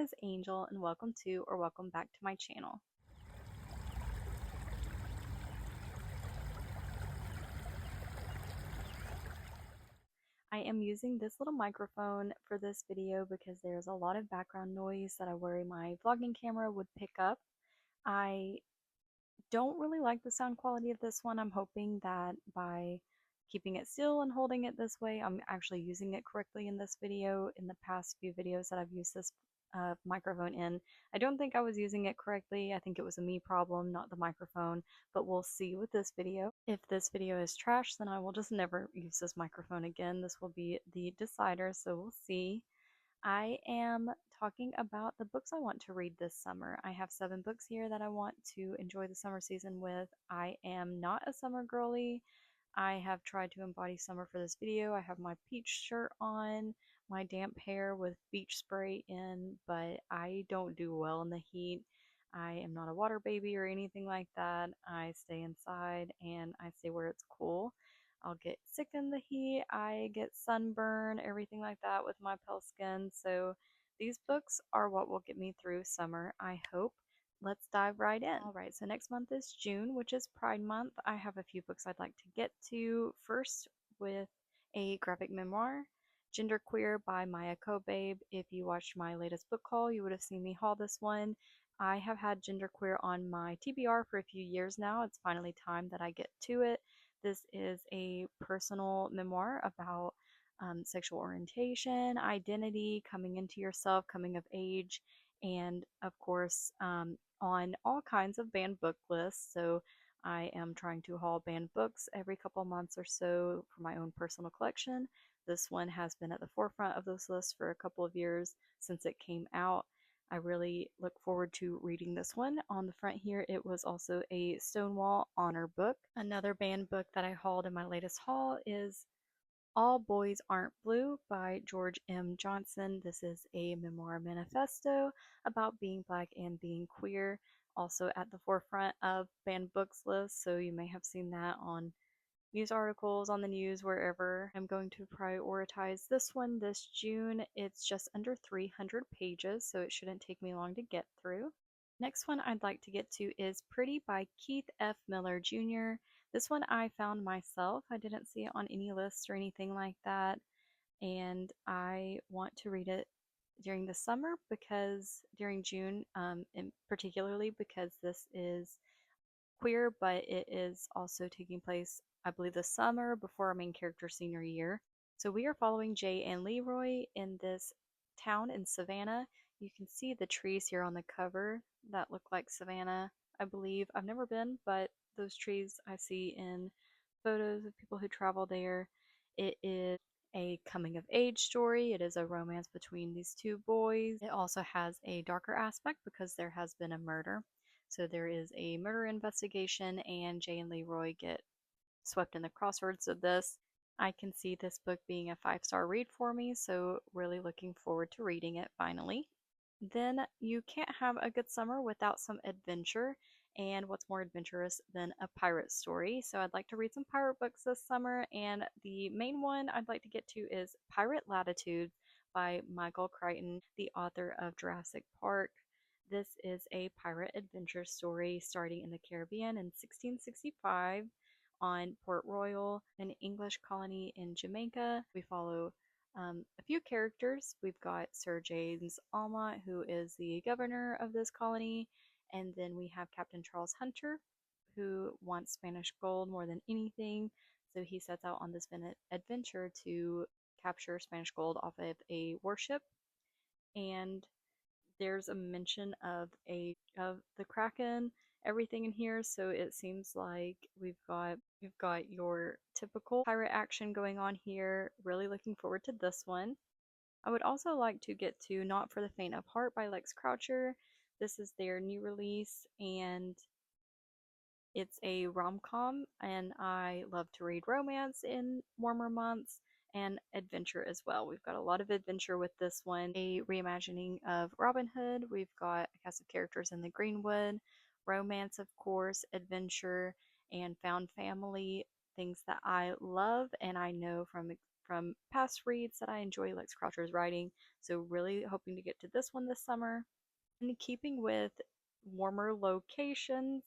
is Angel, and welcome back to my channel. I am using this little microphone for this video because there's a lot of background noise that I worry my vlogging camera would pick up. I don't really like the sound quality of this one. I'm hoping that by keeping it still and holding it this way, I'm actually using it correctly in this video. In the past few videos that I've used this microphone in, I don't think I was using it correctly. I think it was a me problem, not the microphone, but we'll see with this video. If this video is trash, then I will just never use this microphone again. This will be the decider, so we'll see. I am talking about the books I want to read this summer. I have 7 books here that I want to enjoy the summer season with. I am not a summer girly. I have tried to embody summer for this video. I have my peach shirt on, my damp hair with beach spray in, but I don't do well in the heat. I am not a water baby or anything like that. I stay inside and I stay where it's cool. I'll get sick in the heat, I get sunburn, everything like that with my pale skin. So these books are what will get me through summer, I hope. Let's dive right in. Alright, so next month is June, which is Pride Month. I have a few books I'd like to get to. First, with a graphic memoir, Genderqueer by Maya Kobabe. If you watched my latest book haul, you would have seen me haul this one. I have had Genderqueer on my TBR for a few years now. It's finally time that I get to it. This is a personal memoir about sexual orientation, identity, coming into yourself, coming of age, and of course, on all kinds of banned book lists. So I am trying to haul banned books every couple months or so for my own personal collection. This one has been at the forefront of those lists for a couple of years since it came out. I really look forward to reading this one. On the front here, it was also a Stonewall Honor book. Another banned book that I hauled in my latest haul is All Boys Aren't Blue by George M. Johnson. This is a memoir manifesto about being black and being queer, also at the forefront of banned books lists, so you may have seen that on news articles, on the news, wherever. I'm going to prioritize this one this June. It's just under 300 pages, so it shouldn't take me long to get through. Next one I'd like to get to is Pretty by Keith F. Miller Jr. This one I found myself. I didn't see it on any lists or anything like that, and I want to read it during the summer because during June, and particularly because this is queer, but it is also taking place, I believe, the summer before our main character's senior year. So we are following Jay and Leroy in this town in Savannah. You can see the trees here on the cover that look like Savannah, I believe. I've never been, but those trees I see in photos of people who travel there. It is a coming of age story. It is a romance between these two boys. It also has a darker aspect because there has been a murder. So there is a murder investigation, and Jay and Leroy get swept in the crosswords of this. I can see this book being a 5-star read for me, so really looking forward to reading it finally. Then you can't have a good summer without some adventure, and what's more adventurous than a pirate story? So I'd like to read some pirate books this summer, and the main one I'd like to get to is Pirate Latitudes by Michael Crichton, the author of Jurassic Park. This is a pirate adventure story starting in the Caribbean in 1665 on Port Royal, an English colony in Jamaica. We follow a few characters. We've got Sir James Almont, who is the governor of this colony, and then we have Captain Charles Hunter, who wants Spanish gold more than anything. So he sets out on this adventure to capture Spanish gold off of a warship, and there's a mention of the Kraken, everything in here, so it seems like we've got your typical pirate action going on here. Really looking forward to this one. I would also like to get to Not for the Faint of Heart by Lex Croucher. This is their new release, and it's a rom-com, and I love to read romance in warmer months and adventure as well. We've got a lot of adventure with this one. A reimagining of Robin Hood. We've got a cast of characters in the Greenwood. Romance, of course, adventure, and found family. Things that I love, and I know from from past reads that I enjoy, like Croucher's writing. So, really hoping to get to this one this summer. In keeping with warmer locations,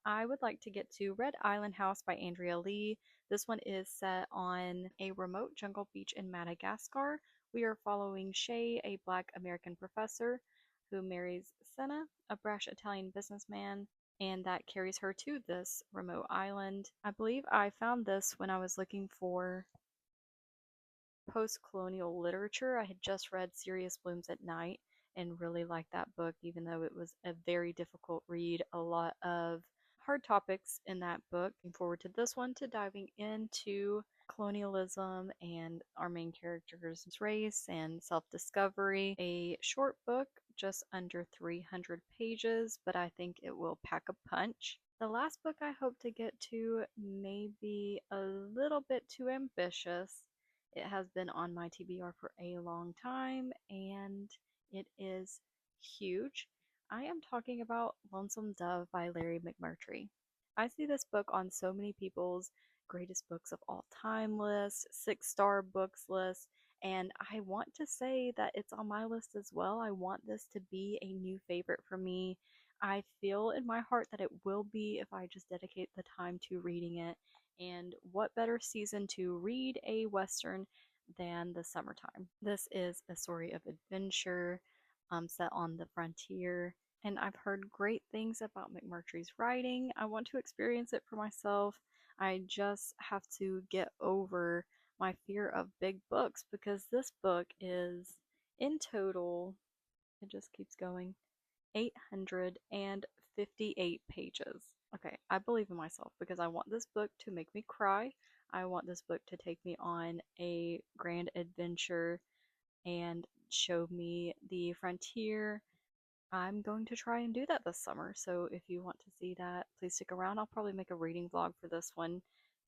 I would like to get to Red Island House by Andrea Lee. This one is set on a remote jungle beach in Madagascar. We are following Shay, a Black American professor who marries Senna, a brash Italian businessman, and that carries her to this remote island. I believe I found this when I was looking for post-colonial literature. I had just read Sirius Blooms at Night and really liked that book, even though it was a very difficult read. A lot of hard topics in that book. Looking forward to this one, to diving into colonialism and our main character's race and self-discovery. A short book, just under 300 pages, but I think it will pack a punch. The last book I hope to get to may be a little bit too ambitious. It has been on my TBR for a long time and it is huge. I am talking about Lonesome Dove by Larry McMurtry. I see this book on so many people's greatest books of all time lists, 6-star books lists, and I want to say that it's on my list as well. I want this to be a new favorite for me. I feel in my heart that it will be if I just dedicate the time to reading it. And what better season to read a Western than the summertime? This is a story of adventure set on the frontier, and I've heard great things about McMurtry's writing. I want to experience it for myself. I just have to get over my fear of big books because this book is in total, it just keeps going, 858 pages. Okay, I believe in myself because I want this book to make me cry. I want this book to take me on a grand adventure and show me the frontier. I'm going to try and do that this summer. So if you want to see that, please stick around. I'll probably make a reading vlog for this one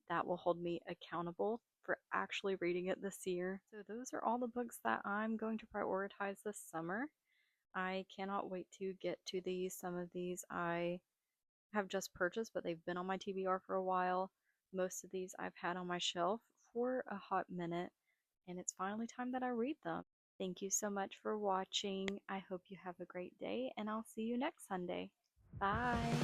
that will hold me accountable for actually reading it this year. So those are all the books that I'm going to prioritize this summer. I cannot wait to get to these. Some of these I have just purchased, but they've been on my TBR for a while. Most of these I've had on my shelf for a hot minute, and it's finally time that I read them. Thank you so much for watching. I hope you have a great day, and I'll see you next Sunday. Bye!